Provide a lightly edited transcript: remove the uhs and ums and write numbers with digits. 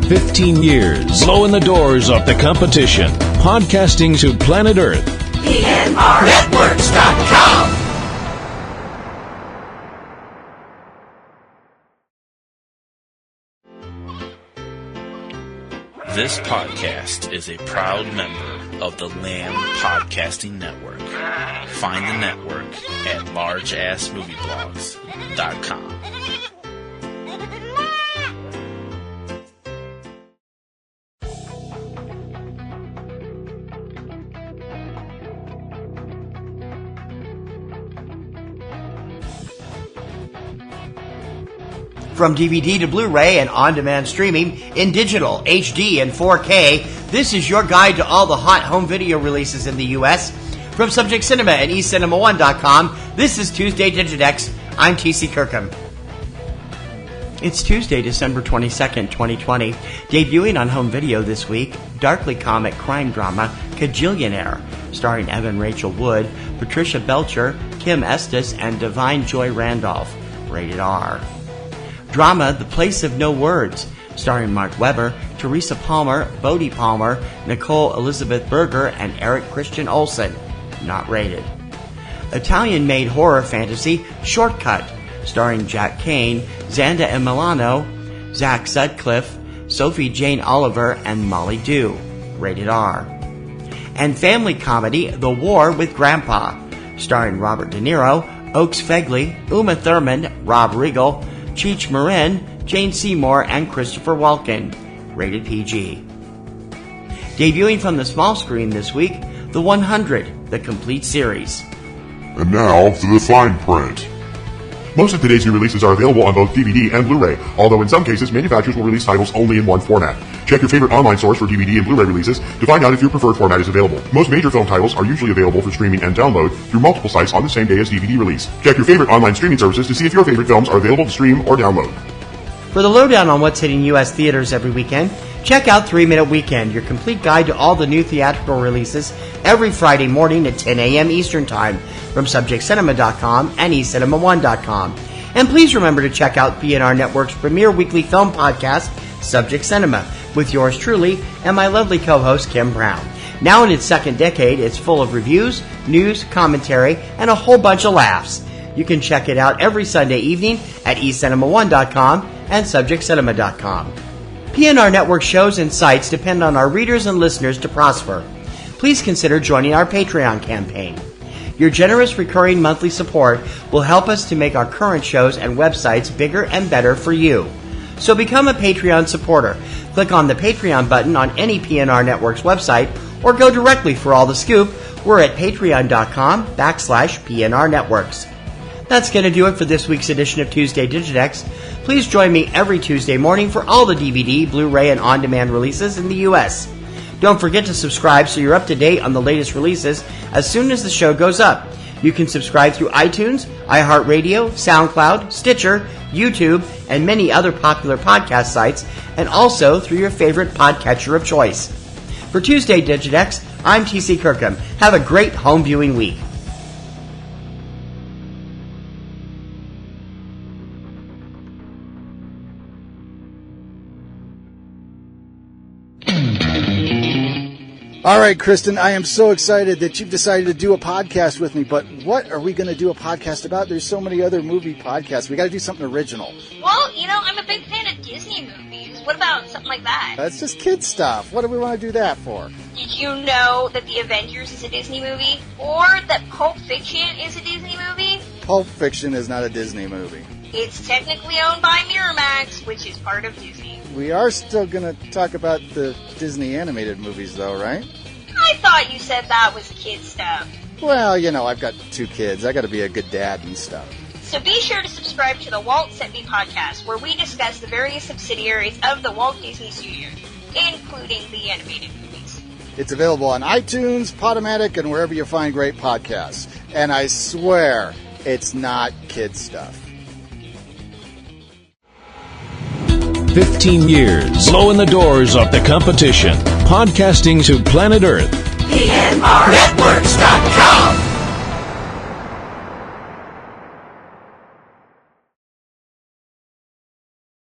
15 years, blowing the doors off the competition. Podcasting to planet Earth. PNRNetworks.com. This podcast is a proud member of the Lamb Podcasting Network. Find the network at largeassmovieblogs.com. From DVD to Blu-ray and on-demand streaming in digital, HD, and 4K, this is your guide to all the hot home video releases in the U.S. From Subject Cinema and eCinemaOne.com, this is Tuesday Digidex. I'm T.C. Kirkham. It's Tuesday, December 22nd, 2020. Debuting on home video this week, darkly comic crime drama Kajillionaire, starring Evan Rachel Wood, Patricia Belcher, Kim Estes, and Divine Joy Randolph. Rated R. Drama The Place of No Words, starring Mark Webber, Teresa Palmer, Bodie Palmer, Nicole Elizabeth Berger, and Eric Christian Olsen. Not rated. Italian-made horror fantasy Shortcut, starring Jack Kane, Xanda and Milano, Zach Sutcliffe, Sophie Jane Oliver, and Molly Dew. Rated R. And family comedy The War with Grandpa, starring Robert De Niro, Oaks Fegley, Uma Thurman, Rob Riggle, Cheech Marin, Jane Seymour, and Christopher Walken. Rated PG. Debuting from the small screen this week, The 100, the complete series. And now for the fine print. Most of today's new releases are available on both DVD and Blu-ray, although in some cases manufacturers will release titles only in one format. Check your favorite online source for DVD and Blu-ray releases to find out if your preferred format is available. Most major film titles are usually available for streaming and download through multiple sites on the same day as DVD release. Check your favorite online streaming services to see if your favorite films are available to stream or download. For the lowdown on what's hitting U.S. theaters every weekend, check out 3 Minute Weekend, your complete guide to all the new theatrical releases every Friday morning at 10 a.m. Eastern Time from subjectcinema.com and eCinemaOne.com. And please remember to check out PNR Networks' premier weekly film podcast, Subject Cinema, with yours truly and my lovely co-host, Kim Brown. Now in its second decade, it's full of reviews, news, commentary, and a whole bunch of laughs. You can check it out every Sunday evening at eCinemaOne.com and subjectcinema.com. PNR Network shows and sites depend on our readers and listeners to prosper. Please consider joining our Patreon campaign. Your generous recurring monthly support will help us to make our current shows and websites bigger and better for you. So become a Patreon supporter. Click on the Patreon button on any PNR Networks website or go directly for all the scoop. We're at patreon.com/PNR Networks. That's going to do it for this week's edition of Tuesday Digidex. Please join me every Tuesday morning for all the DVD, Blu-ray, and on-demand releases in the U.S. Don't forget to subscribe so you're up to date on the latest releases as soon as the show goes up. You can subscribe through iTunes, iHeartRadio, SoundCloud, Stitcher, YouTube, and many other popular podcast sites, and also through your favorite podcatcher of choice. For Tuesday Digidex, I'm T.C. Kirkham. Have a great home viewing week. All right, Kristen, I am so excited that you've decided to do a podcast with me, but what are we going to do a podcast about? There's so many other movie podcasts. We got to do something original. Well, I'm a big fan of Disney movies. What about something like that? That's just kid stuff. What do we want to do that for? Did you know that The Avengers is a Disney movie? Or that Pulp Fiction is a Disney movie? Pulp Fiction is not a Disney movie. It's technically owned by Miramax, which is part of Disney. We are still going to talk about the Disney animated movies, though, right? I thought you said that was kid stuff. Well, I've got 2 kids. I got to be a good dad and stuff. So be sure to subscribe to the Walt Sent Me podcast, where we discuss the various subsidiaries of the Walt Disney Studios, including the animated movies. It's available on iTunes, Podomatic, and wherever you find great podcasts. And I swear, it's not kid stuff. 15 years, blowing the doors off the competition. Podcasting to planet Earth. PNRNetworks.com.